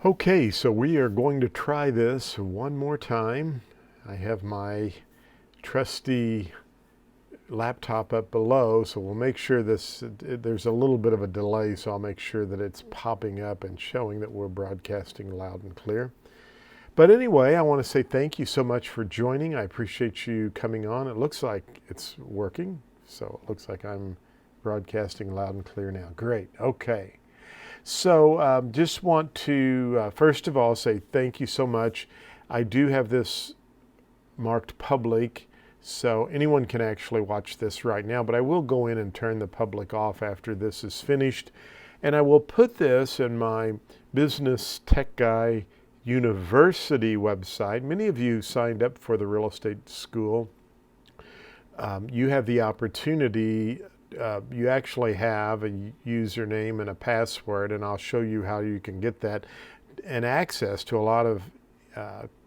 Okay, so we are going to try this one more time. I have my trusty laptop up below, so we'll make sure there's a little bit of a delay, so I'll make sure that it's popping up and showing that we're broadcasting loud and clear. But anyway, I want to say thank you so much for joining. I appreciate you coming on. It looks like it's working, so it looks like I'm broadcasting loud and clear now. Great, okay. So just want to, first of all, say thank you so much. I do have this marked public, so anyone can actually watch this right now, but I will go in and turn the public off after this is finished. And I will put this in my Business Tech Guy University website. Many of you signed up for the real estate school. You have the opportunity. You actually have a username and a password, and I'll show you how you can get that and access to a lot of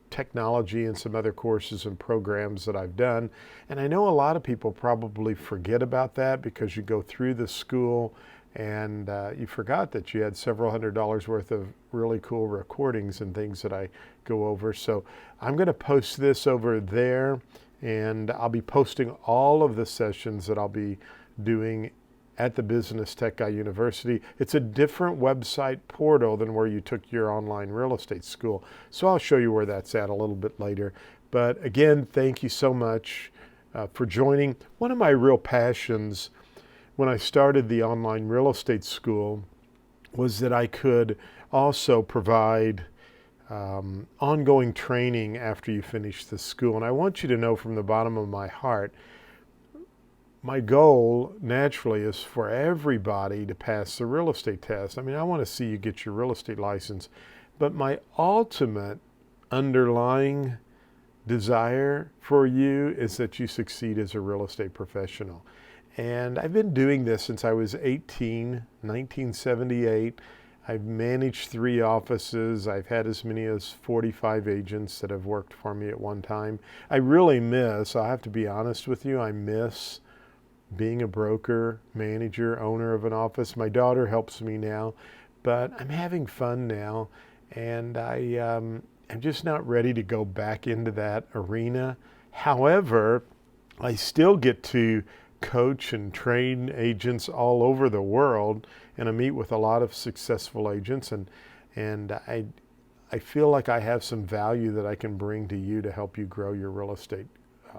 technology and some other courses and programs that I've done. And I know a lot of people probably forget about that because you go through the school and you forgot that you had several $100s worth of really cool recordings and things that I go over. So I'm going to post this over there, and I'll be posting all of the sessions that I'll be doing at the Business Tech Guy University. It's a different website portal than where you took your online real estate school. So I'll show you where that's at a little bit later. But again, thank you so much for joining. One of my real passions when I started the online real estate school was that I could also provide ongoing training after you finish the school. And I want you to know from the bottom of my heart, my goal naturally is for everybody to pass the real estate test. I mean, I want to see you get your real estate license, but my ultimate underlying desire for you is that you succeed as a real estate professional. And I've been doing this since I was 18, 1978. I've managed 3 offices. I've had as many as 45 agents that have worked for me at one time. I really miss, I have to be honest with you, I miss being a broker, manager, owner of an office. My daughter helps me now, but I'm having fun now, and I'm just not ready to go back into that arena. However, I still get to coach and train agents all over the world, and I meet with a lot of successful agents, and I feel like I have some value that I can bring to you to help you grow your real estate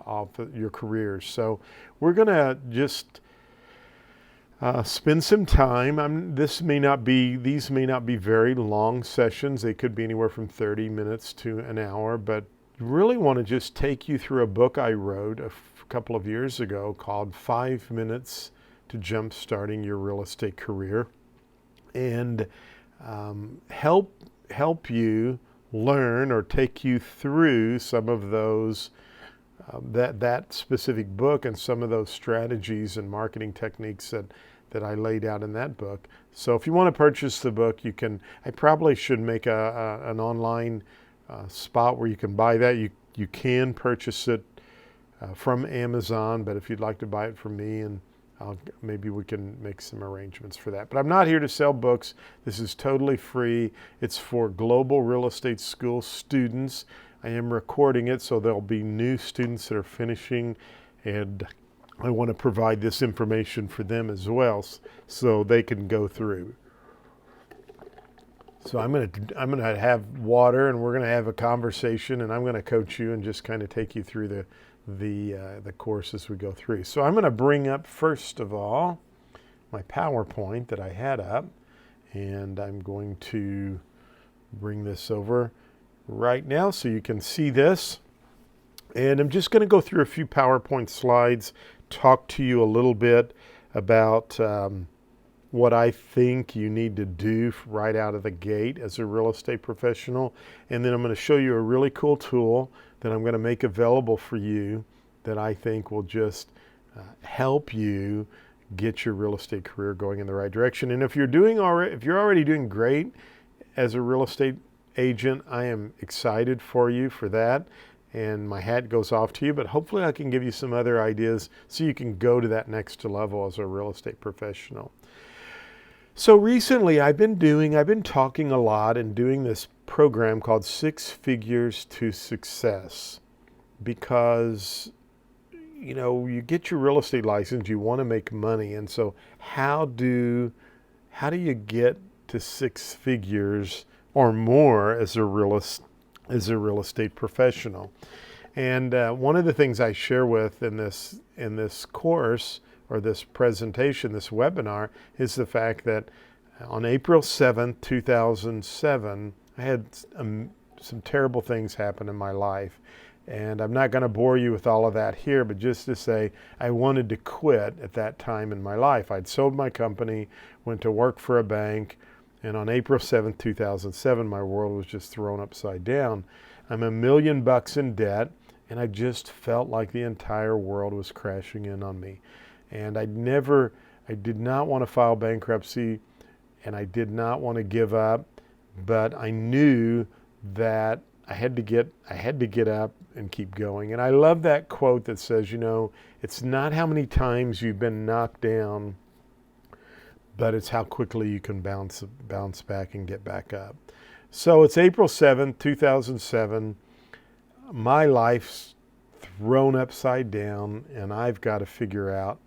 off your careers. So we're going to just spend some time. These may not be very long sessions. They could be anywhere from 30 minutes to an hour, but really want to just take you through a book I wrote a couple of years ago called 5 Minutes to Jump-Starting Your Real Estate Career, and help you learn or take you through some of those that specific book and some of those strategies and marketing techniques that I laid out in that book. So if you want to purchase the book, you can. I probably should make an online spot where you can buy that. You can purchase it from Amazon, but if you'd like to buy it from me, and maybe we can make some arrangements for that. But I'm not here to sell books. This is totally free. It's for Global Real Estate School students. I am recording it, so there'll be new students that are finishing, and I want to provide this information for them as well, so they can go through. So I'm gonna have water, and we're gonna have a conversation, and I'm gonna coach you and just kind of take you through the course as we go through. So I'm gonna bring up first of all my PowerPoint that I had up, and I'm going to bring this over right now so you can see this. And I'm just going to go through a few PowerPoint slides, talk to you a little bit about what I think you need to do right out of the gate as a real estate professional. And then I'm going to show you a really cool tool that I'm going to make available for you that I think will just help you get your real estate career going in the right direction. And if you're already doing great as a real estate agent, I am excited for you for that, and my hat goes off to you, but hopefully I can give you some other ideas so you can go to that next level as a real estate professional. So recently I've been talking a lot and doing this program called Six Figures to Success because, you get your real estate license, you want to make money. And so how do you get to six figures or more as a real estate professional? And one of the things I share with in this course or this presentation, this webinar, is the fact that on April 7th, 2007, I had some terrible things happen in my life. And I'm not going to bore you with all of that here, but just to say I wanted to quit at that time in my life. I'd sold my company, went to work for a bank, and on April 7th, 2007, my world was just thrown upside down. I'm $1 million in debt, and I just felt like the entire world was crashing in on me. And I did not want to file bankruptcy, and I did not want to give up, but I knew that I had to get up and keep going. And I love that quote that says, it's not how many times you've been knocked down, but it's how quickly you can bounce back and get back up. So it's April 7th, 2007. My life's thrown upside down, and I've got to figure out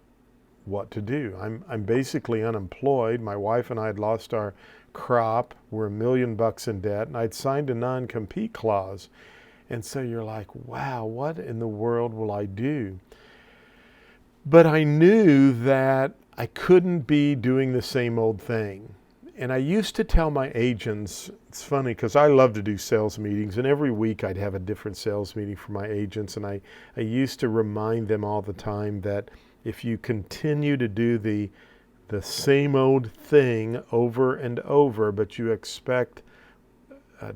what to do. I'm basically unemployed. My wife and I had lost our crop. We're $1 million in debt, and I'd signed a non-compete clause. And so you're like, wow, what in the world will I do? But I knew that I couldn't be doing the same old thing. And I used to tell my agents, it's funny because I love to do sales meetings, and every week I'd have a different sales meeting for my agents. And I used to remind them all the time that if you continue to do the same old thing over and over, but you expect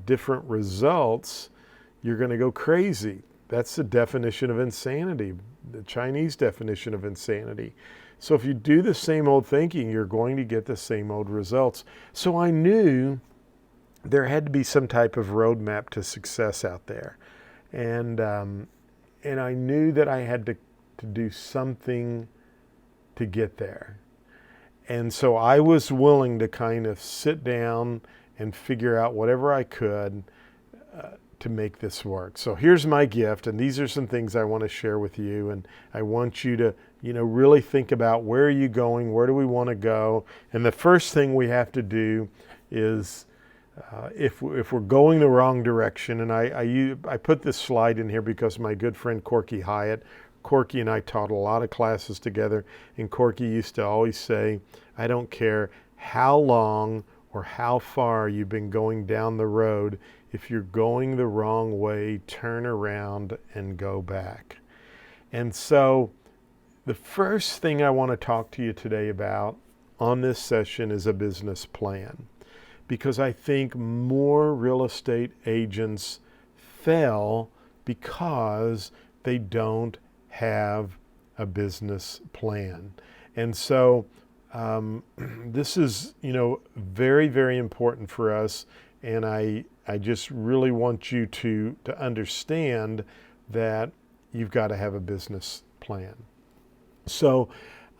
different results, you're going to go crazy. That's the definition of insanity, the Chinese definition of insanity. So if you do the same old thinking, you're going to get the same old results. So I knew there had to be some type of roadmap to success out there. And I knew that I had to do something to get there. And so I was willing to kind of sit down and figure out whatever I could to make this work. So here's my gift, and these are some things I want to share with you. And I want you to, really think about, where are you going? Where do we want to go? And the first thing we have to do is, if we're going the wrong direction, and I put this slide in here because my good friend Corky Hyatt, Corky and I taught a lot of classes together, and Corky used to always say, I don't care how long or how far you've been going down the road, if you're going the wrong way, turn around and go back. And so the first thing I want to talk to you today about on this session is a business plan, because I think more real estate agents fail because they don't have a business plan. And so this is, very, very important for us. And I just really want you to understand that you've got to have a business plan. So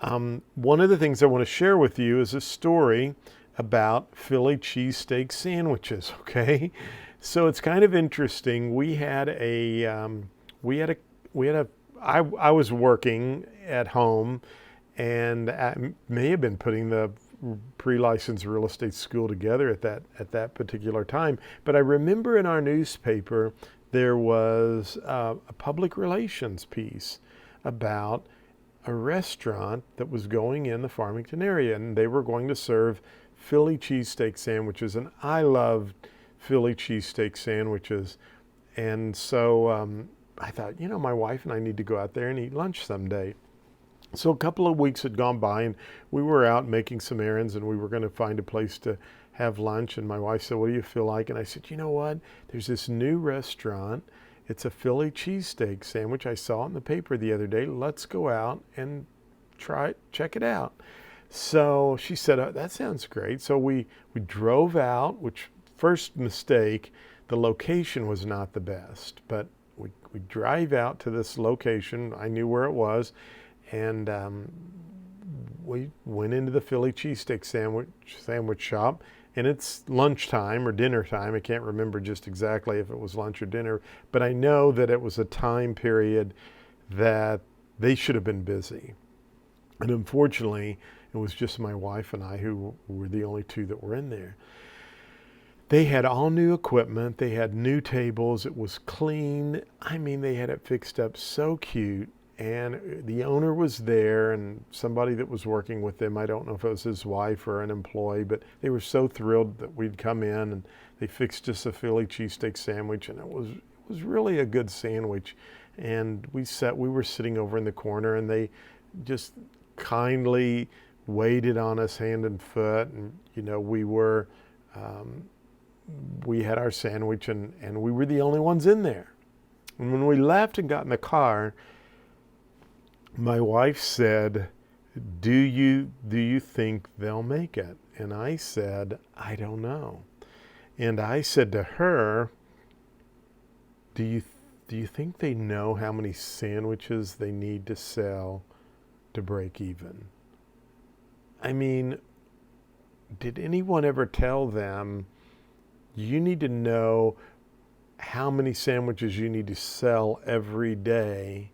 one of the things I want to share with you is a story about Philly cheesesteak sandwiches, okay? So it's kind of interesting. I was working at home, and I may have been putting the pre-licensed real estate school together at that particular time. But I remember in our newspaper there was a public relations piece about a restaurant that was going in the Farmington area, and they were going to serve Philly cheesesteak sandwiches, and I loved Philly cheesesteak sandwiches. And so I thought, my wife and I need to go out there and eat lunch someday. So a couple of weeks had gone by, and we were out making some errands, and we were going to find a place to have lunch. And my wife said, what do you feel like? And I said, you know what? There's this new restaurant. It's a Philly cheesesteak sandwich. I saw it in the paper the other day. Let's go out and check it out. So she said, oh, that sounds great. So we drove out, which, first mistake, the location was not the best. But we drive out to this location. I knew where it was. And we went into the Philly cheesesteak sandwich shop, and it's lunchtime or dinner time. I can't remember just exactly if it was lunch or dinner, but I know that it was a time period that they should have been busy. And unfortunately, it was just my wife and I who were the only two that were in there. They had all new equipment. They had new tables. It was clean. I mean, they had it fixed up so cute. And the owner was there, and somebody that was working with them, I don't know if it was his wife or an employee, but they were so thrilled that we'd come in, and they fixed us a Philly cheesesteak sandwich, and it was really a good sandwich. And we were sitting over in the corner, and they just kindly waited on us hand and foot, and we had our sandwich, and we were the only ones in there. And when we left and got in the car, my wife said, do you think they'll make it? And I said, I don't know. And I said to her, do you think they know how many sandwiches they need to sell to break even? I mean, did anyone ever tell them, you need to know how many sandwiches you need to sell every day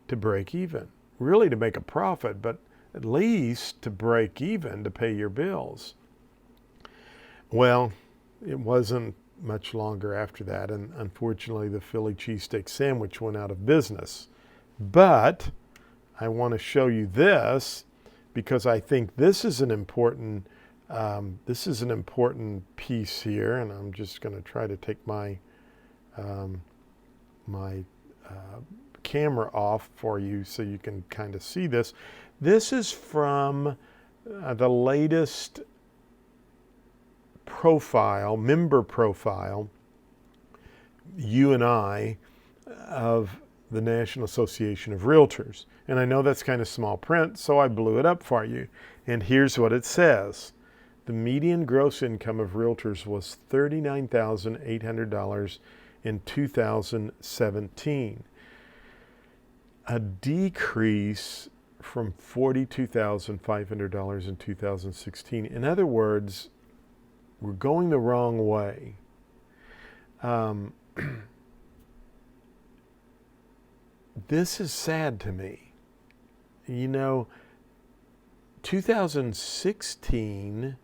to break even? Really to make a profit, but at least to break even, to pay your bills. Well, it wasn't much longer after that, and unfortunately the Philly cheesesteak sandwich went out of business. But I want to show you this because I think this is an important piece here, and I'm just going to try to take my camera off for you so you can kind of see this. This is from the latest member profile, you and I, of the National Association of Realtors. And I know that's kind of small print, so I blew it up for you. And here's what it says. The median gross income of realtors was $39,800 in 2017. A decrease from $42,500 in 2016. In other words, we're going the wrong way. This is sad to me. 2016,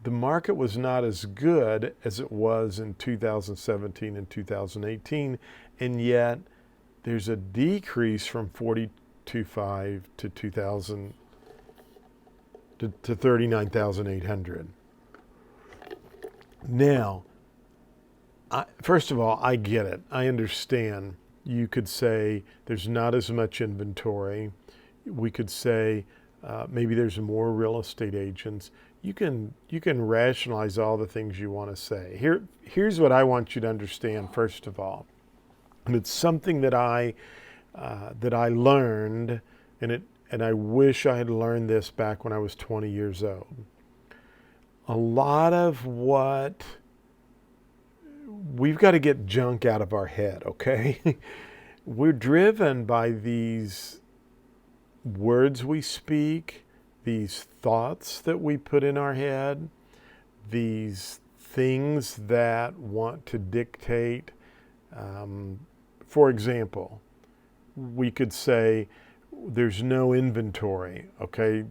the market was not as good as it was in 2017 and 2018, and yet there's a decrease from 42.5 to 2,000 to 39,800. Now, first of all, I get it. I understand. You could say there's not as much inventory. We could say maybe there's more real estate agents. You can rationalize all the things you want to say. Here's what I want you to understand first of all. And it's something that I learned, and I wish I had learned this back when I was 20 years old. A lot of what we've got to get junk out of our head, okay? We're driven by these words we speak, these thoughts that we put in our head, these things that want to dictate. For example, we could say there's no inventory, okay?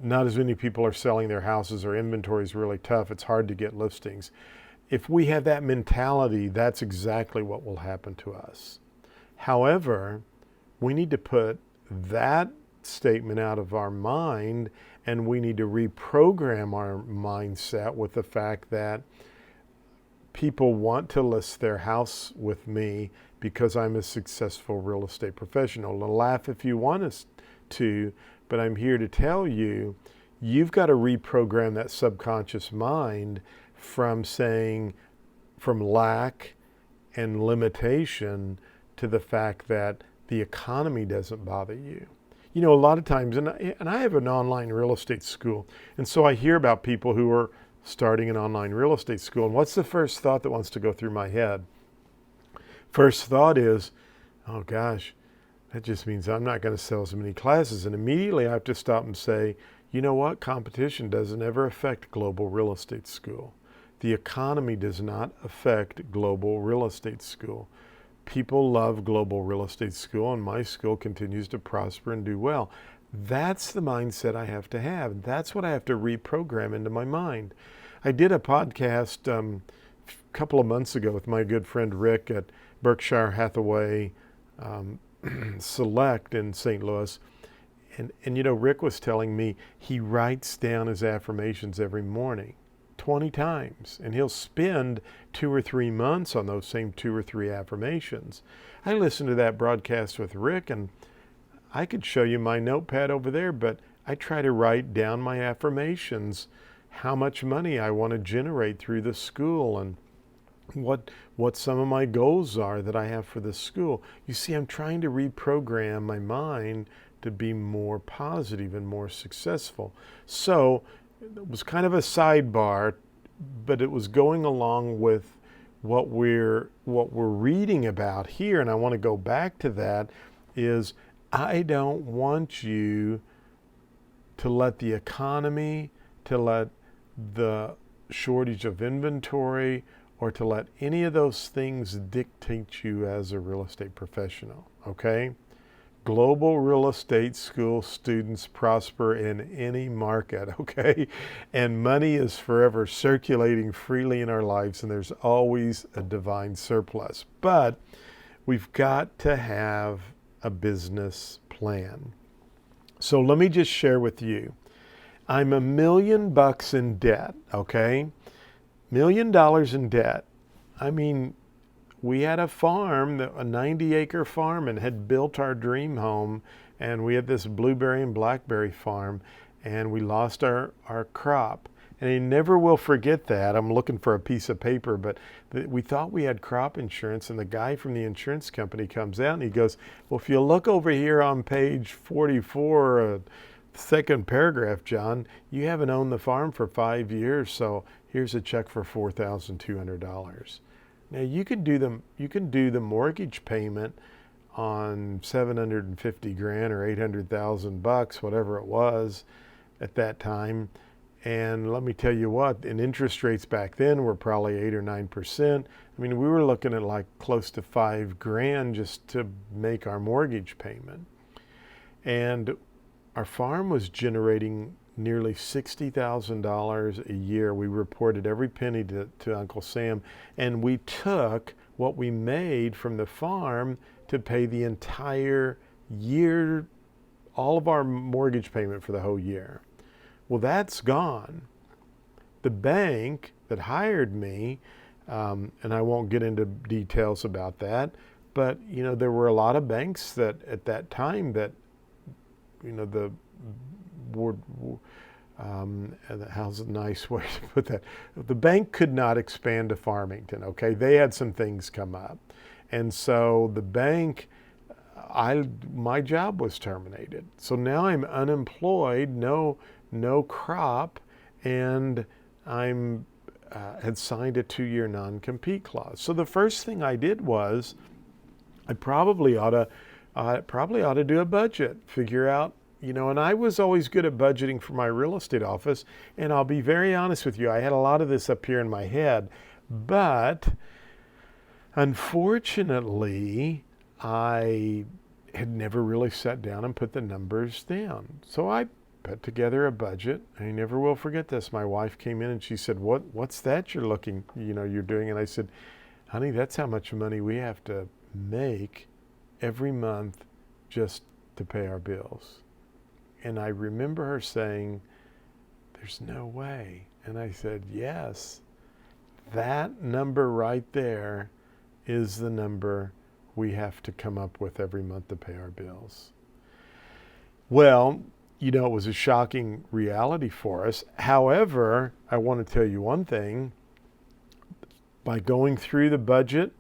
Not as many people are selling their houses, or inventory is really tough. It's hard to get listings. If we have that mentality, that's exactly what will happen to us. However, we need to put that statement out of our mind, and we need to reprogram our mindset with the fact that people want to list their house with me because I'm a successful real estate professional. Now, laugh if you want us to, but I'm here to tell you, you've got to reprogram that subconscious mind from lack and limitation to the fact that the economy doesn't bother you. A lot of times, and I have an online real estate school, and so I hear about people who are starting an online real estate school, and what's the first thought that wants to go through my head? First thought is, oh gosh, That just means I'm not going to sell as many classes. And immediately I have to stop and say, you know what? Competition doesn't ever affect Global Real Estate School. The economy does not affect Global Real Estate School. People love Global Real Estate School, and my school continues to prosper and do well. That's the mindset I have to have. That's what I have to reprogram into my mind. I did a podcast a couple of months ago with my good friend Rick at Berkshire Hathaway Select in St. Louis. And you know, Rick was telling me he writes down his affirmations every morning 20 times, and he'll spend 2 or 3 months on those same 2 or 3 affirmations. I listened to that broadcast with Rick, and I could show you my notepad over there, but I try to write down my affirmations, how much money I want to generate through the school, and what some of my goals are that I have for the school. You see, I'm trying to reprogram my mind to be more positive and more successful. So it was kind of a sidebar, but it was going along with what we're reading about here, and I want to go back to that, is I don't want you to let the economy, to let the shortage of inventory, or to let any of those things dictate you as a real estate professional, okay? Global Real Estate School students prosper in any market, okay? And money is forever circulating freely in our lives, and there's always a divine surplus. But we've got to have a business plan. So let me just share with you. I'm $1 million in debt, okay? $1 million in debt. I mean, we had a farm, a 90-acre farm, and had built our dream home, and we had this blueberry and blackberry farm, and we lost our crop. And I never will forget that. I'm looking for a piece of paper, but we thought we had crop insurance, and the guy from the insurance company comes out and he goes, well, if you look over here on page 44, second paragraph, John, you haven't owned the farm for 5 years, so here's a check for $4,200. Now you can do the mortgage payment on $750,000 or $800,000, whatever it was at that time. And let me tell you what, and interest rates back then were probably 8 or 9%. I mean, we were looking at like close to $5,000 just to make our mortgage payment. And our farm was generating nearly $60,000 a year. We reported every penny to Uncle Sam, and we took what we made from the farm to pay the entire year, all of our mortgage payment for the whole year. Well, that's gone. The bank that hired me, and I won't get into details about that, but you know, there were a lot of banks that at that time that, you know, the word, how's a nice way to put that? The bank could not expand to Farmington, okay? They had some things come up. And so the bank, my job was terminated. So now I'm unemployed, no crop, and I'm had signed a 2-year non-compete clause. So the first thing I did was I probably ought to do a budget, figure out, you know, and I was always good at budgeting for my real estate office, and I'll be very honest with you, I had a lot of this up here in my head, but unfortunately, I had never really sat down and put the numbers down. So I put together a budget. I never will forget this. My wife came in and she said, what's that you're doing? And I said, honey, that's how much money we have to make every month just to pay our bills. And I remember her saying, there's no way. And I said, yes, that number right there is the number we have to come up with every month to pay our bills. Well, you know, it was a shocking reality for us. However, I want to tell you one thing. By going through the budget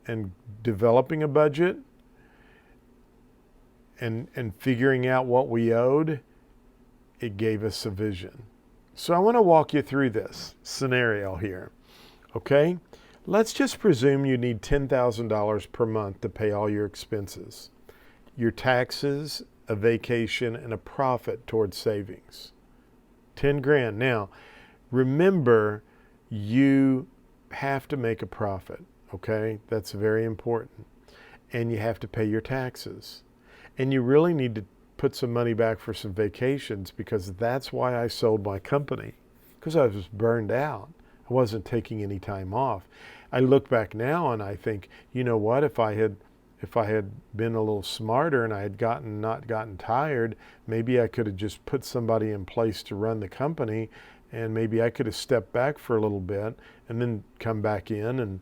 and developing a budget and figuring out what we owed, it gave us a vision. So I want to walk you through this scenario here, okay? Let's just presume you need $10,000 per month to pay all your expenses. your taxes, a vacation, and a profit towards savings. 10 grand. Now, remember, you have to make a profit, okay? That's very important. And you have to pay your taxes. And you really need to put some money back for some vacations, because that's why I sold my company, because I was burned out. I wasn't taking any time off. I look back now and I think, you know what, if I had been a little smarter and I had not gotten tired, maybe I could have just put somebody in place to run the company, and maybe I could have stepped back for a little bit and then come back in.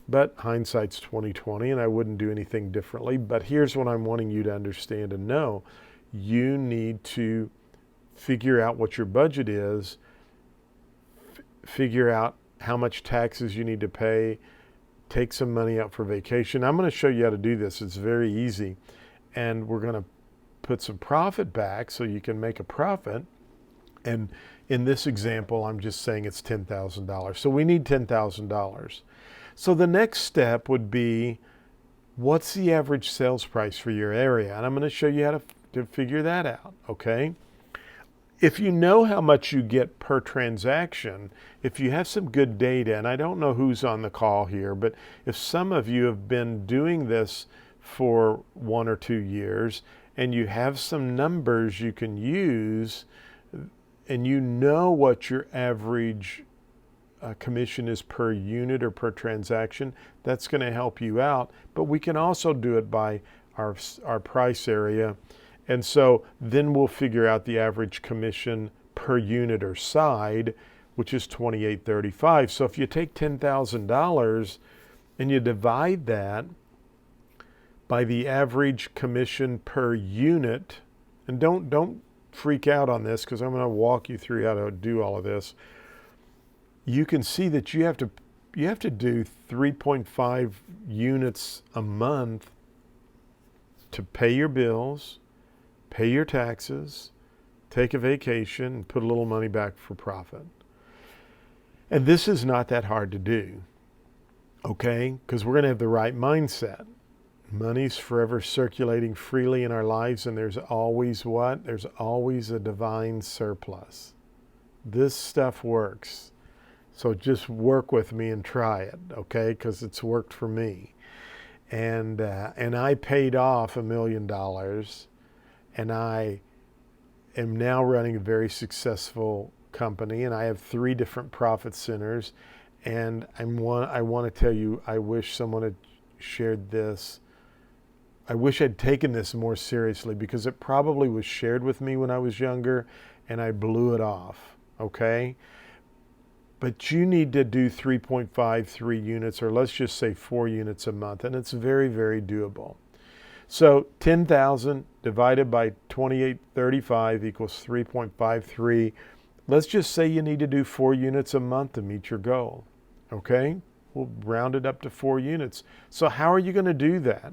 But hindsight's 20/20, and I wouldn't do anything differently. But here's what I'm wanting you to understand and know. You need to figure out what your budget is, figure out how much taxes you need to pay, take some money out for vacation. I'm going to show you how to do this. It's very easy. And we're going to put some profit back so you can make a profit. And in this example, I'm just saying it's $10,000. So we need $10,000. So the next step would be, what's the average sales price for your area? And I'm going to show you how to figure that out, okay? If you know how much you get per transaction, if you have some good data, and I don't know who's on the call here, but if some of you have been doing this for 1 or 2 years and you have some numbers you can use, and you know what your average commission is per unit or per transaction, that's going to help you out. But we can also do it by our price area. And so then we'll figure out the average commission per unit or side, which is $28.35. So if you take $10,000 and you divide that by the average commission per unit, and don't freak out on this, because I'm going to walk you through how to do all of this. You can see that you have to do 3.5 units a month to pay your bills, pay your taxes, take a vacation, and put a little money back for profit. And this is not that hard to do, okay? Because we're going to have the right mindset. Money's forever circulating freely in our lives, and there's always what? There's always a divine surplus. This stuff works. So just work with me and try it, okay? Because it's worked for me. And I paid off $1 million, and I am now running a very successful company, and I have 3 different profit centers. And I want to tell you, I wish someone had shared this. I wish I'd taken this more seriously, because it probably was shared with me when I was younger and I blew it off, okay? But you need to do 3.53 units, or let's just say 4 units a month, and it's very, very doable. So 10,000 divided by 28.35 equals 3.53. Let's just say you need to do 4 units a month to meet your goal, okay? We'll round it up to 4 units. So how are you going to do that?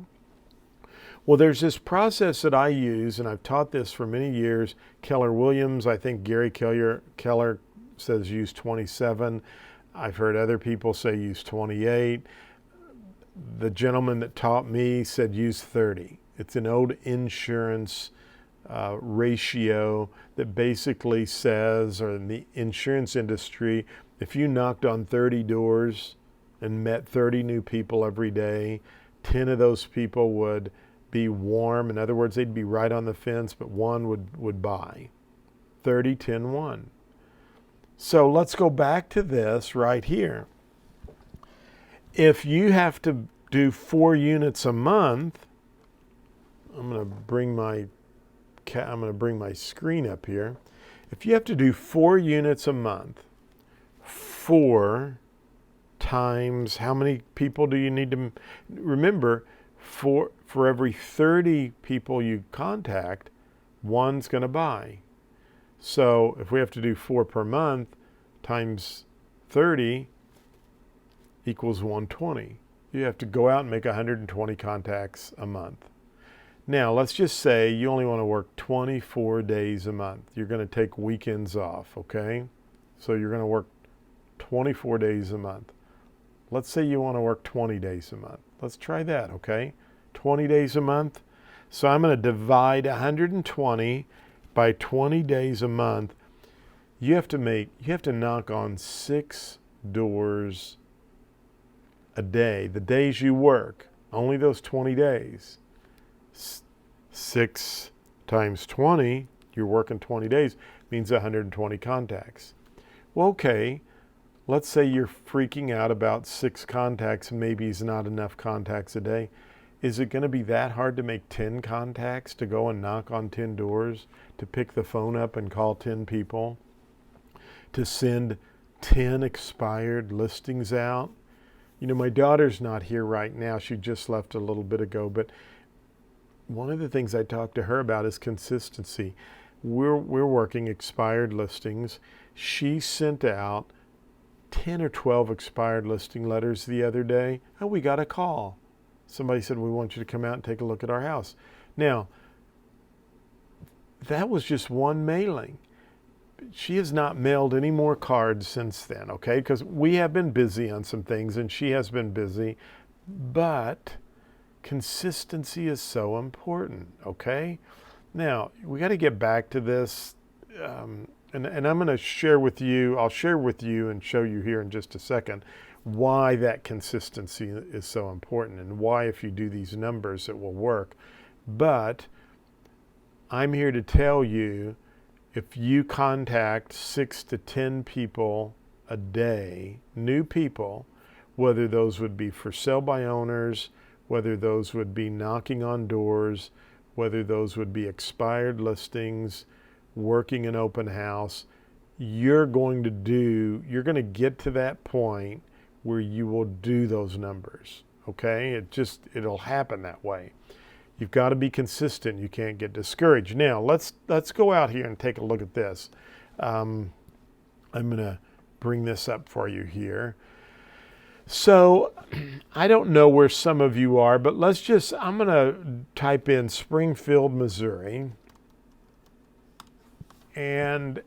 Well, there's this process that I use, and I've taught this for many years. Keller Williams, I think Gary Keller says use 27. I've heard other people say use 28. The gentleman that taught me said use 30. It's an old insurance ratio that basically says, or in the insurance industry, if you knocked on 30 doors and met 30 new people every day, 10 of those people would be warm. In other words, they'd be right on the fence, but 1 would buy. 30, 10, 1. So let's go back to this right here. If you have to do 4 units a month, I'm going to bring my screen up here. If you have to do 4 units a month, 4 times how many people do you need to remember? For every 30 people you contact, 1's going to buy. So if we have to do 4 per month times 30 equals 120. You have to go out and make 120 contacts a month. Now, let's just say you only want to work 24 days a month. You're going to take weekends off, okay? So you're going to work 24 days a month. Let's say you want to work 20 days a month. Let's try that, okay? 20 days a month. So I'm going to divide 120 by 20 days a month. You have to knock on 6 doors a day, the days you work, only those 20 days. 6 times 20, you're working 20 days, means 120 contacts. Well, okay, let's say you're freaking out about 6 contacts and maybe it's not enough contacts a day. Is it going to be that hard to make 10 contacts, to go and knock on 10 doors, to pick the phone up and call 10 people, to send 10 expired listings out? You know, my daughter's not here right now. She just left a little bit ago, but one of the things I talked to her about is consistency. We're working expired listings. She sent out 10 or 12 expired listing letters the other day. Oh, we got a call. Somebody said, we want you to come out and take a look at our house. Now, that was just one mailing. She has not mailed any more cards since then, okay? Because we have been busy on some things and she has been busy, but consistency is so important, okay? Now, we got to get back to this, and I'm going to share with you, I'll share with you and show you here in just a second why that consistency is so important and why if you do these numbers it will work. But I'm here to tell you, if you contact 6 to 10 people a day, new people, whether those would be for sale by owners, whether those would be knocking on doors, whether those would be expired listings, working an open house, you're going to get to that point where you will do those numbers, okay? It'll happen that way. You've got to be consistent. You can't get discouraged. Now, let's go out here and take a look at this. I'm going to bring this up for you here. So I don't know where some of you are, but I'm going to type in Springfield, Missouri. And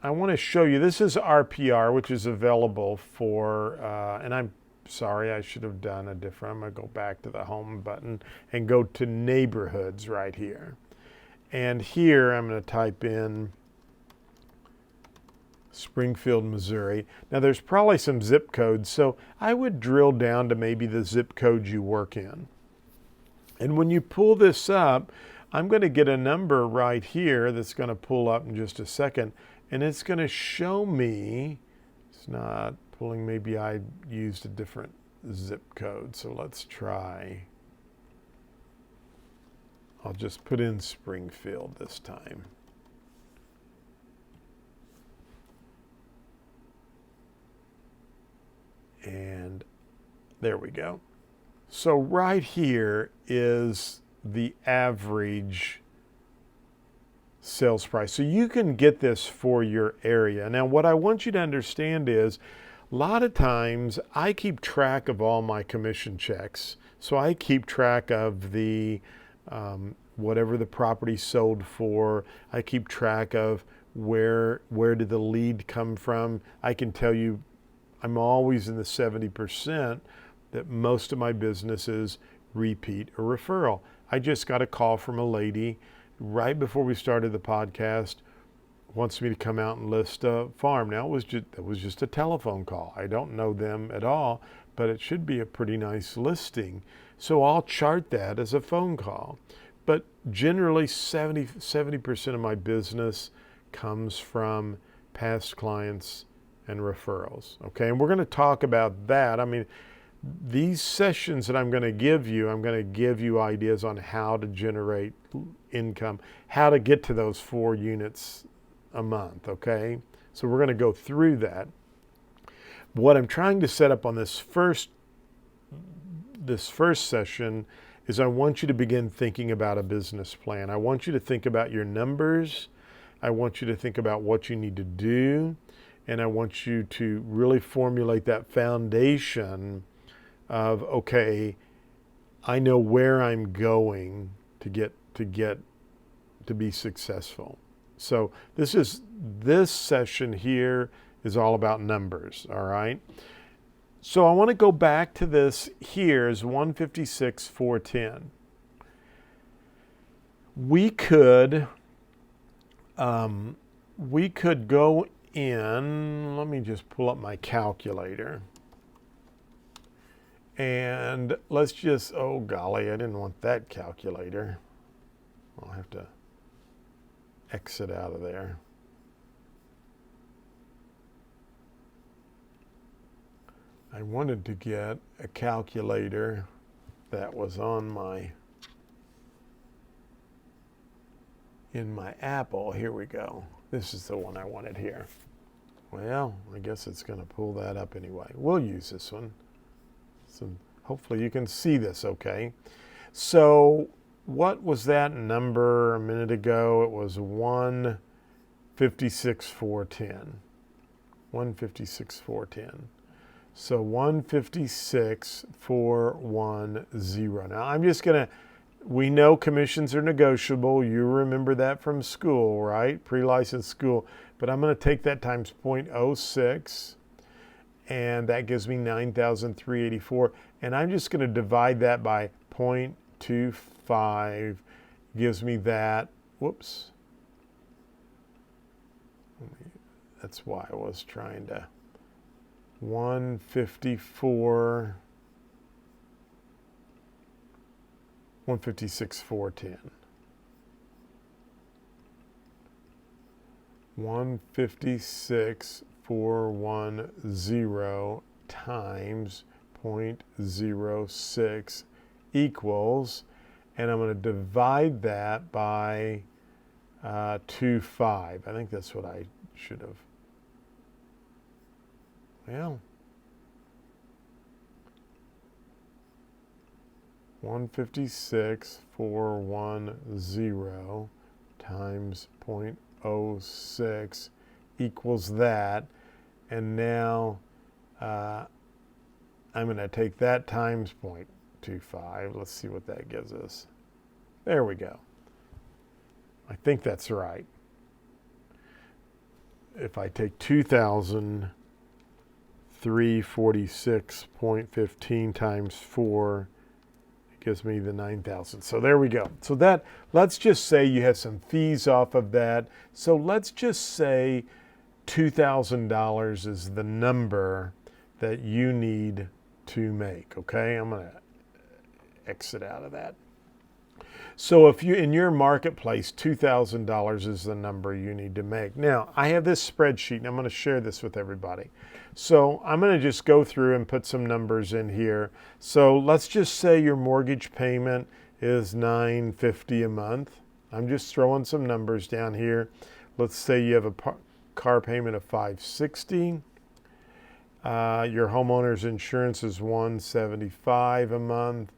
I want to show you, this is RPR, which is available for, and I'm sorry, I should have done a different, I'm going to go back to the home button and go to neighborhoods right here. And here I'm going to type in Springfield, Missouri. Now there's probably some zip codes, so I would drill down to maybe the zip code you work in. And when you pull this up, I'm going to get a number right here that's going to pull up in just a second, and it's going to show me, it's not pulling, maybe I used a different zip code, so let's try. I'll just put in Springfield this time. And there we go. So right here is the average sales price. So you can get this for your area. Now, what I want you to understand is, a lot of times I keep track of all my commission checks. So I keep track of the whatever the property sold for. I keep track of where did the lead come from. I can tell you I'm always in the 70% that most of my businesses repeat a referral. I just got a call from a lady right before we started the podcast, wants me to come out and list a farm. Now it was just a telephone call. I don't know them at all, but it should be a pretty nice listing. So I'll chart that as a phone call. But generally 70% of my business comes from past clients and referrals. Okay, and we're going to talk about that. I mean, these sessions that I'm going to give you ideas on how to generate income, how to get to those 4 units a month, okay? So we're going to go through that. What I'm trying to set up on this first session is I want you to begin thinking about a business plan. I want you to think about your numbers. I want you to think about what you need to do. And I want you to really formulate that foundation of, okay, I know where I'm going to be successful. So this session here is all about numbers, all right? So I want to go back to this here is 156,410. we could go in, let me just pull up my calculator. And let's just, oh golly, I didn't want that calculator. I'll have to exit out of there. I wanted to get a calculator that was on in my Apple. Here we go. This is the one I wanted here. Well, I guess it's going to pull that up anyway. We'll use this one. So hopefully you can see this okay. So what was that number a minute ago? It was 156,410. 156,410. So 156,410. Now I'm just going to, we know commissions are negotiable. You remember that from school, right? Pre-licensed school. But I'm going to take that times 0.06, and that gives me 9,384. And I'm just going to divide that by 0.25, gives me that. Whoops. That's why I was trying to. 156,410. 156,410 times 0.06 equals, and I'm going to divide that by 2.5. I think that's what I should have. Well, 156,410 times 0.06 equals that. And now I'm going to take that times 0.25. Let's see what that gives us. There we go. I think that's right. If I take 2,346.15 times 4, it gives me the 9,000. So there we go. So that, let's just say you have some fees off of that. So let's just say $2,000 is the number that you need to make. Okay, I'm going to exit out of that. So if you, in your marketplace, $2,000 is the number you need to make. Now, I have this spreadsheet, and I'm going to share this with everybody. So I'm going to just go through and put some numbers in here. So let's just say your mortgage payment is $950 a month. I'm just throwing some numbers down here. Let's say you have a car payment of $560. Your homeowner's insurance is $175 a month.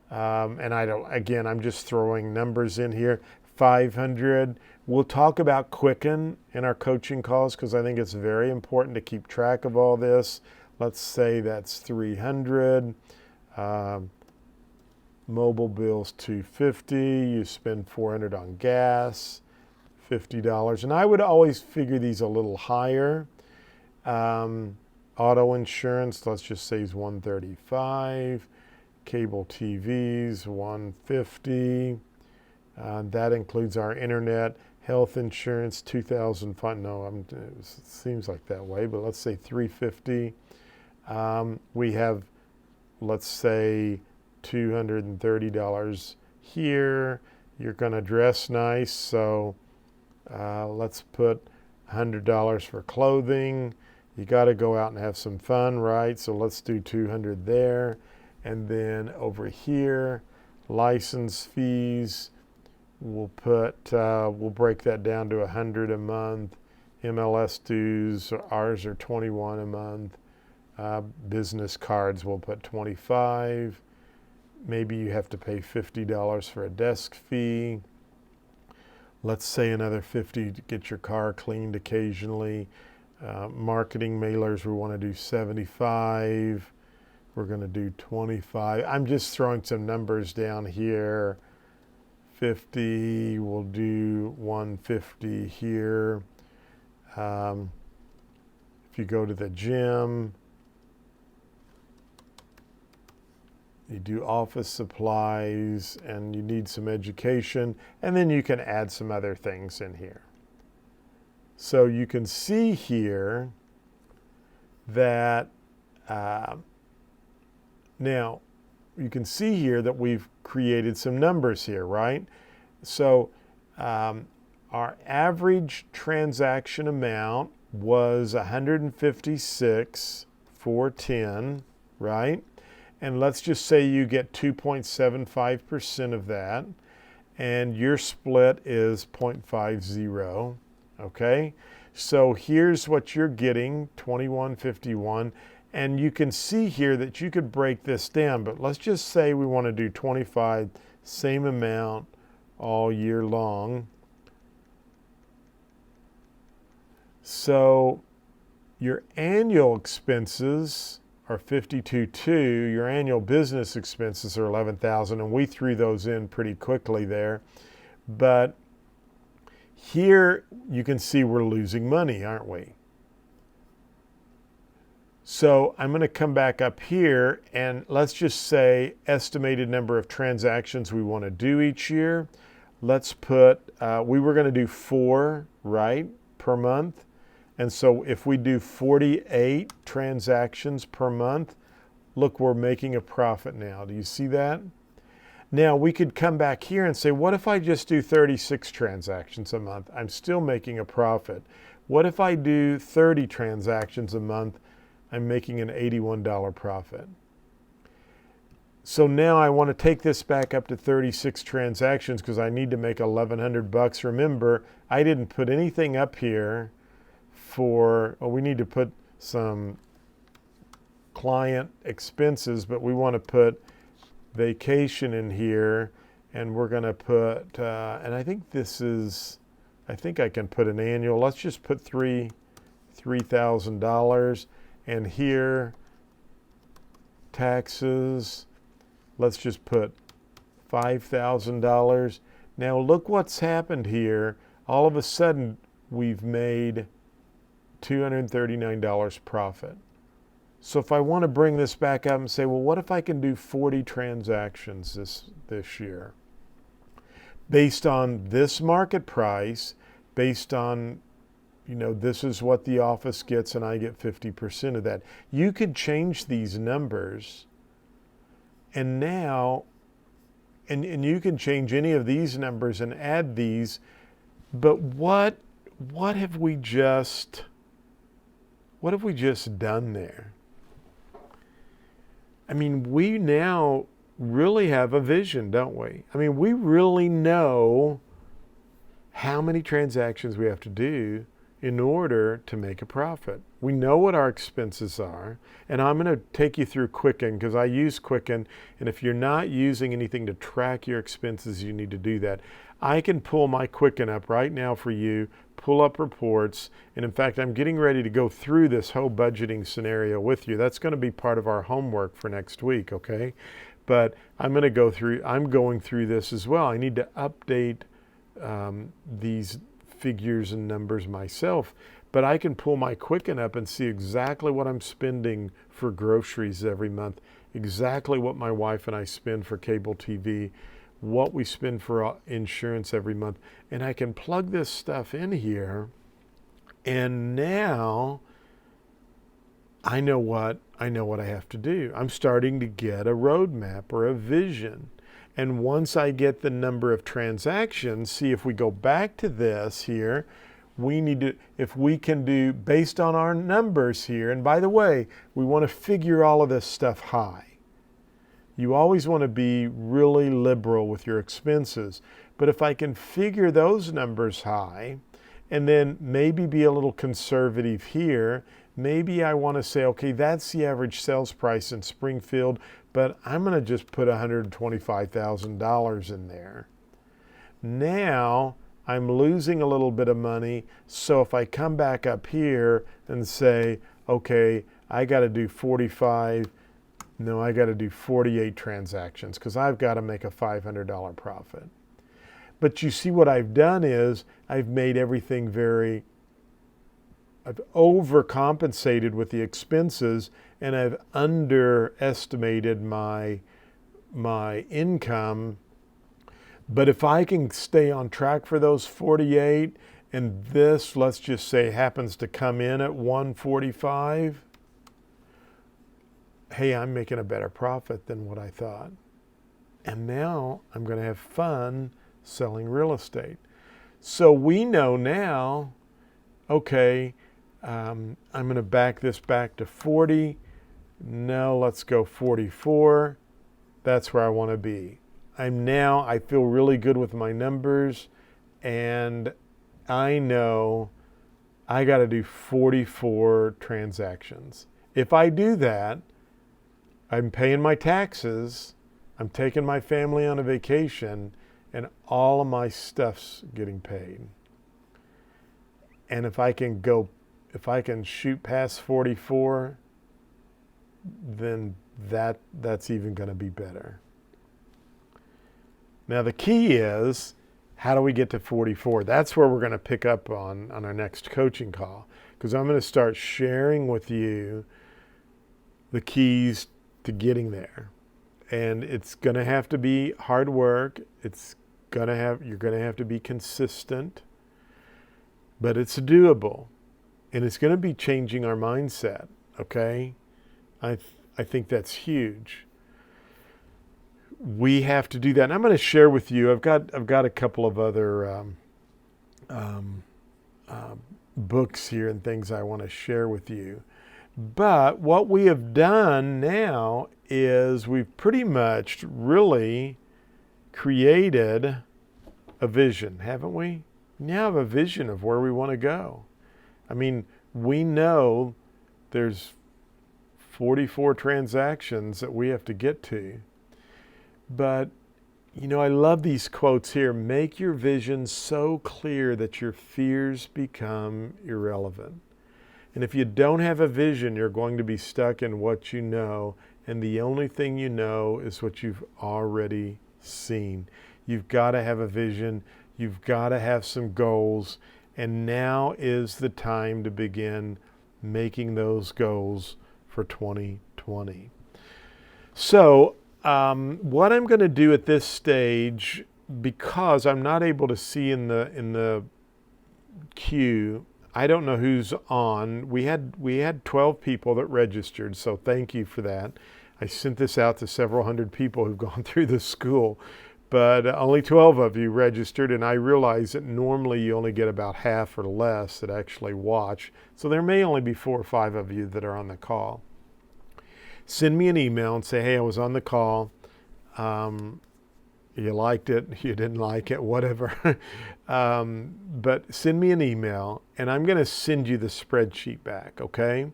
And I don't, again, I'm just throwing numbers in here. 500. We'll talk about Quicken in our coaching calls because I think it's very important to keep track of all this. Let's say that's 300. Mobile bills $250. You spend $400 on gas, $50. And I would always figure these a little higher. Auto insurance, let's just say is $135. Cable TVs, $150. That includes our internet, health insurance, $2,005. No, it seems like that way, but let's say $350. We have, let's say, $230 here. You're going to dress nice, so let's put $100 for clothing. You got to go out and have some fun, right? So let's do $200 there. And then over here, license fees, we'll break that down to $100 a month. MLS dues, ours are $21 a month. Business cards, we'll put $25. Maybe you have to pay $50 for a desk fee. Let's say another $50 to get your car cleaned occasionally. Marketing mailers, we want to do $75. We're going to do 25. I'm just throwing some numbers down here. 50, we'll do 150 here. If you go to the gym, You do office supplies, and you need some education, and then you can add some other things in here. So you can see here that now you can see here that we've created some numbers here, right? So our average transaction amount was 156,410, right? And let's just say you get 2.75% of that, and your split is 0.50, okay? So here's what you're getting, 2151, and you can see here that you could break this down, but let's just say we want to do 25, same amount all year long. So your annual expenses are 52.2, your annual business expenses are 11,000, and we threw those in pretty quickly there. But here you can see we're losing money, aren't we? So I'm going to come back up here, and let's just say estimated number of transactions we want to do each year. Let's put, we were going to do 4, right, per month. And so if we do 48 transactions per month, look, we're making a profit now. Do you see that? Now we could come back here and say, what if I just do 36 transactions a month? I'm still making a profit. What if I do 30 transactions a month? I'm making an $81 profit. So now I want to take this back up to 36 transactions because I need to make $1,100. Remember, I didn't put anything up here for, we need to put some client expenses, but we want to put vacation in here, and we're going to put, and I think this is, I think I can put an annual. Let's just put $3,000, and here, taxes, let's just put $5,000. Now look what's happened here. All of a sudden, we've made $239 profit. So if I want to bring this back up and say, well, what if I can do 40 transactions this year? Based on this market price, based on, you know, this is what the office gets and I get 50% of that. You could change these numbers, and now, and you can change any of these numbers and add these, but what have we just done there? I mean, we now really have a vision, don't we? I mean, we really know how many transactions we have to do in order to make a profit. We know what our expenses are, and I'm going to take you through Quicken because I use Quicken, and if you're not using anything to track your expenses, you need to do that. I can pull my Quicken up right now for you, pull up reports, and in fact, I'm getting ready to go through this whole budgeting scenario with you. That's going to be part of our homework for next week, okay? But I'm going through this as well. I need to update these figures and numbers myself, but I can pull my Quicken up and see exactly what I'm spending for groceries every month, exactly what my wife and I spend for cable TV, what we spend for insurance every month, and I can plug this stuff in here, and now I know what I have to do. I'm starting to get a roadmap or a vision. And once I get the number of transactions, see if we go back to this here, we need to, if we can do based on our numbers here, and by the way, we want to figure all of this stuff high. You always want to be really liberal with your expenses. But if I can figure those numbers high, and then maybe be a little conservative here, maybe I want to say, okay, that's the average sales price in Springfield, but I'm going to just put $125,000 in there. Now I'm losing a little bit of money, so if I come back up here and say, okay, I got to do 48 transactions because I've got to make a $500 profit. But you see what I've done is I've made everything I've overcompensated with the expenses, and I've underestimated my my income. But if I can stay on track for those 48, and this, let's just say, happens to come in at 145, hey, I'm making a better profit than what I thought. And now I'm going to have fun selling real estate. So we know now, okay, I'm going to back this back to 40. Now let's go 44. That's where I want to be. I feel really good with my numbers, and I know I got to do 44 transactions. If I do that, I'm paying my taxes, I'm taking my family on a vacation, and all of my stuff's getting paid. And if I can shoot past 44, then that's even going to be better. Now the key is, how do we get to 44? That's where we're going to pick up on our next coaching call, because I'm going to start sharing with you the keys to getting there. And it's going to have to be hard work. You're going to have to be consistent, but it's doable. And it's going to be changing our mindset, okay? I think that's huge. We have to do that. And I'm going to share with you, I've got a couple of other books here and things I want to share with you. But what we have done now is we've pretty much really created a vision, haven't we? We now have a vision of where we want to go. I mean, we know there's 44 transactions that we have to get to. But, I love these quotes here. Make your vision so clear that your fears become irrelevant. And if you don't have a vision, you're going to be stuck in what you know. And the only thing you know is what you've already seen. You've got to have a vision. You've got to have some goals. And now is the time to begin making those goals for 2020. So, what I'm going to do at this stage, because I'm not able to see in the queue, I don't know who's on. We had 12 people that registered, so thank you for that. I sent this out to several hundred people who've gone through the school, but only 12 of you registered, and I realize that normally you only get about half or less that actually watch, so there may only be 4 or 5 of you that are on the call. Send me an email and say, hey, I was on the call. You liked it, you didn't like it, whatever. But send me an email, and I'm going to send you the spreadsheet back, okay?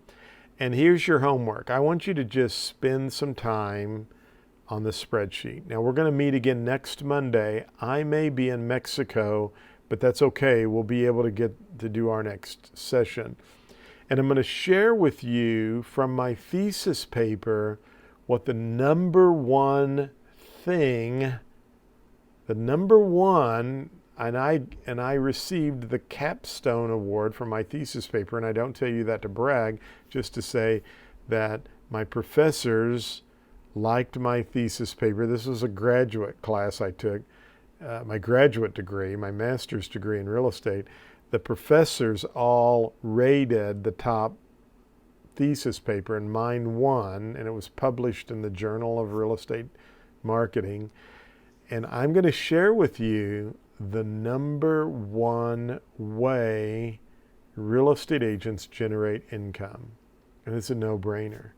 And here's your homework. I want you to just spend some time on the spreadsheet. Now, we're going to meet again next Monday. I may be in Mexico, but that's okay. We'll be able to get to do our next session. And I'm going to share with you from my thesis paper what the number one thing, and I received the capstone award for my thesis paper, and I don't tell you that to brag, just to say that my professors liked my thesis paper. This was a graduate class I took, my graduate degree, my master's degree in real estate. The professors all rated the top thesis paper, and mine won, and it was published in the Journal of Real Estate Marketing. And I'm going to share with you the number one way real estate agents generate income. And it's a no-brainer.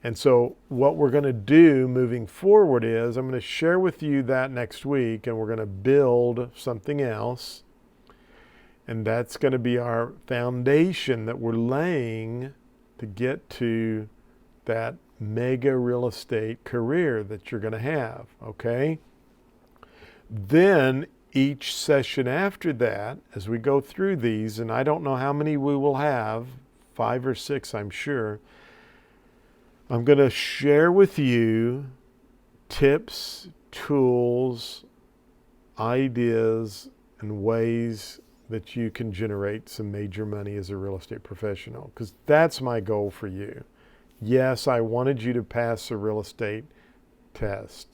And so what we're going to do moving forward is I'm going to share with you that next week, and we're going to build something else. And that's going to be our foundation that we're laying to get to that mega real estate career that you're going to have, okay? Then each session after that, as we go through these, and I don't know how many we will have, 5 or 6 I'm sure, I'm going to share with you tips, tools, ideas, and ways that you can generate some major money as a real estate professional, because that's my goal for you. Yes, I wanted you to pass a real estate test.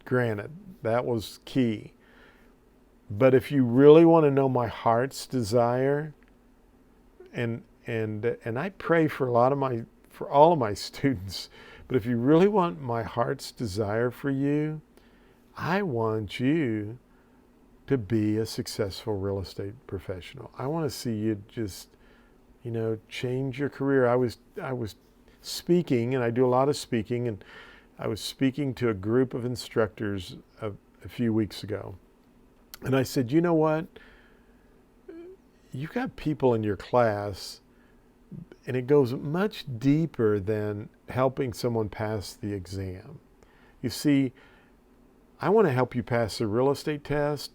Granted, that was key. But if you really want to know my heart's desire, and I pray for all of my students, but if you really want my heart's desire for you, I want you to be a successful real estate professional. I want to see you just, change your career. I was speaking, and I do a lot of speaking, and I was speaking to a group of instructors a few weeks ago. And I said, you know what? You've got people in your class, and it goes much deeper than helping someone pass the exam. You see, I want to help you pass the real estate test,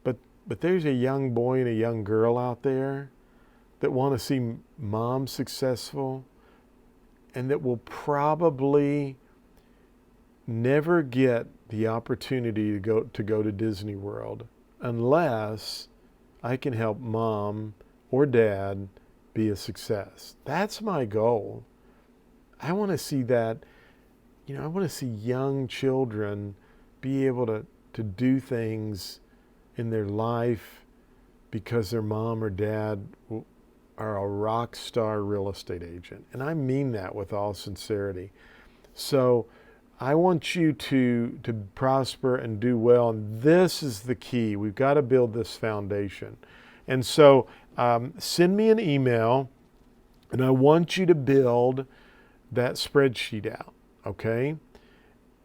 but there's a young boy and a young girl out there that want to see mom successful, and that will probably never get the opportunity to go to Disney World unless I can help mom or dad be a success. That's my goal. I want to see that, I want to see young children be able to do things in their life because their mom or dad are a rock star real estate agent. And I mean that with all sincerity. So I want you to prosper and do well. And this is the key. We've got to build this foundation. And so send me an email, and I want you to build that spreadsheet out, okay?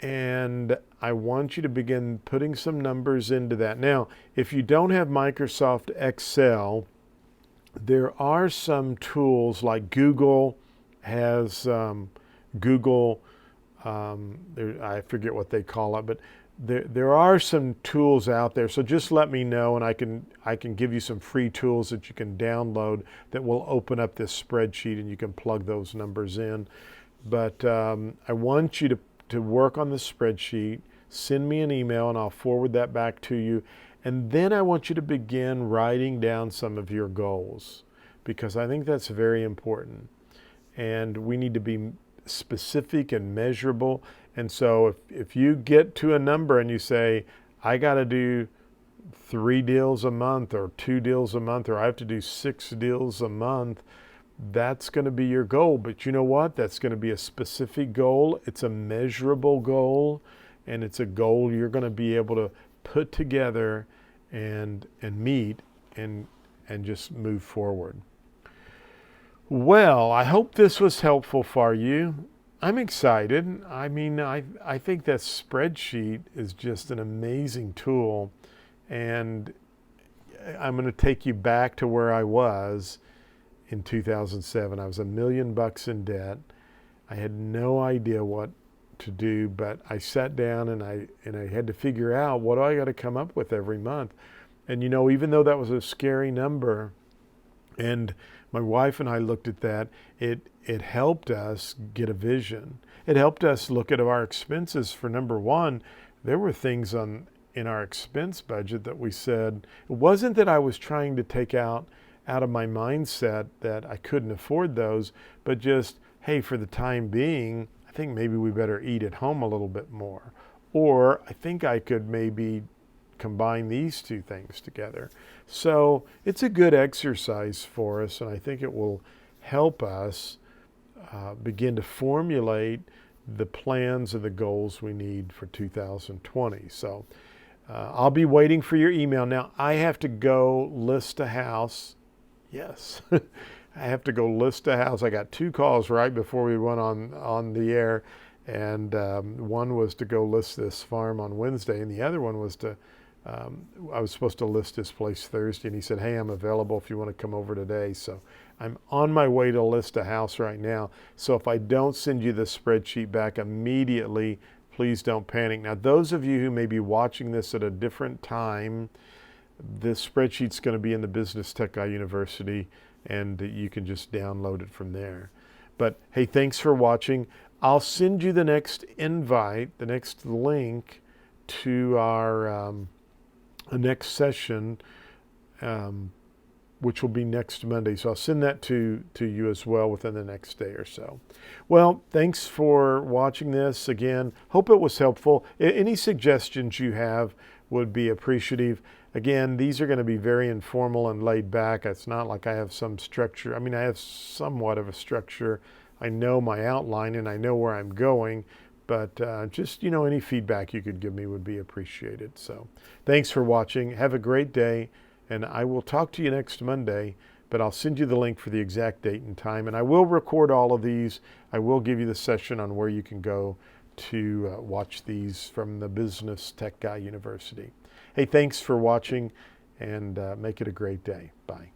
And I want you to begin putting some numbers into that. Now, if you don't have Microsoft Excel, there are some tools like Google has Google, I forget what they call it, but there are some tools out there. So just let me know, and I can give you some free tools that you can download that will open up this spreadsheet, and you can plug those numbers in. But I want you to work on the spreadsheet. Send me an email, and I'll forward that back to you. And then I want you to begin writing down some of your goals, because I think that's very important. And we need to be specific and measurable. And so if you get to a number and you say, I got to do 3 deals a month or 2 deals a month, or I have to do 6 deals a month, that's going to be your goal. But you know what? That's going to be a specific goal. It's a measurable goal, and it's a goal you're going to be able to put together and meet and just move forward. Well, I hope this was helpful for you. I'm excited. I mean, I think that spreadsheet is just an amazing tool, and I'm going to take you back to where I was in 2007. I was $1 million in debt. I had no idea what to do, but I sat down and I had to figure out, what do I got to come up with every month? And even though that was a scary number, and my wife and I looked at that, it helped us get a vision. It helped us look at our expenses. For number one, there were things in our expense budget that we said, it wasn't that I was trying to take out of my mindset that I couldn't afford those, but just, hey, for the time being, I think maybe we better eat at home a little bit more. Or I think I could maybe combine these two things together. So it's a good exercise for us, and I think it will help us begin to formulate the plans and the goals we need for 2020. So I'll be waiting for your email. Now, I have to go list a house. Yes, I have to go list a house. I got 2 calls right before we went on the air, and one was to go list this farm on Wednesday, and the other one was I was supposed to list this place Thursday, and he said, hey, I'm available if you want to come over today. So I'm on my way to list a house right now. So if I don't send you the spreadsheet back immediately, please don't panic. Now, those of you who may be watching this at a different time, this spreadsheet's going to be in the Business Tech Guy University, and you can just download it from there. But hey, thanks for watching. I'll send you the next invite, the next link to our next session which will be next Monday. So I'll send that to you as well within the next day or so. Well, thanks for watching this. Again, hope it was helpful. Any suggestions you have would be appreciative. Again, these are going to be very informal and laid back. It's not like I have some structure. I mean, I have somewhat of a structure. I know my outline and I know where I'm going, but just, any feedback you could give me would be appreciated. So thanks for watching. Have a great day, and I will talk to you next Monday, but I'll send you the link for the exact date and time, and I will record all of these. I will give you the session on where you can go to watch these from the Business Tech Guy University. Hey, thanks for watching, and make it a great day. Bye.